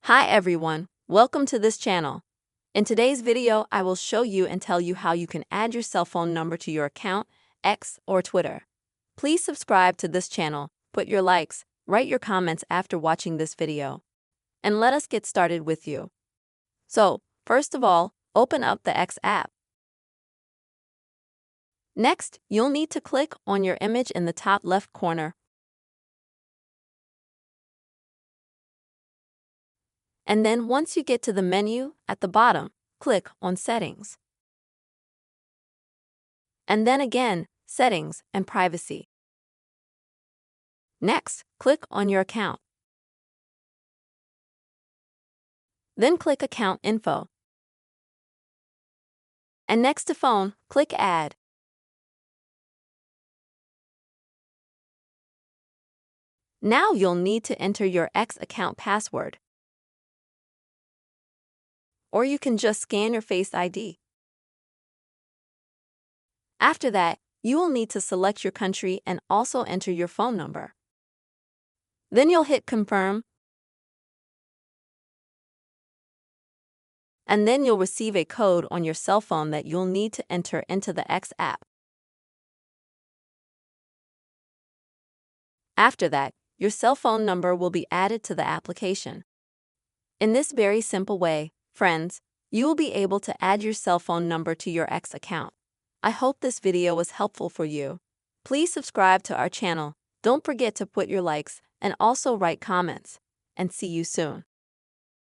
Hi everyone, welcome to this channel. In today's video, I will show you and tell you how you can add your cell phone number to your account, X or Twitter. Please subscribe to this channel, put your likes, write your comments after watching this video. And let us get started with you. So, first of all, open up the X app. Next, you'll need to click on your image in the top left corner. And then once you get to the menu at the bottom, click on Settings. And then again, Settings and Privacy. Next, click on your account. Then click Account Info. And next to Phone, click Add. Now you'll need to enter your X account password. Or you can just scan your Face ID. After that, you will need to select your country and also enter your phone number. Then you'll hit Confirm. And then you'll receive a code on your cell phone that you'll need to enter into the X app. After that, your cell phone number will be added to the application. In this very simple way, friends, you will be able to add your cell phone number to your X account. I hope this video was helpful for you. Please subscribe to our channel. Don't forget to put your likes and also write comments. And see you soon.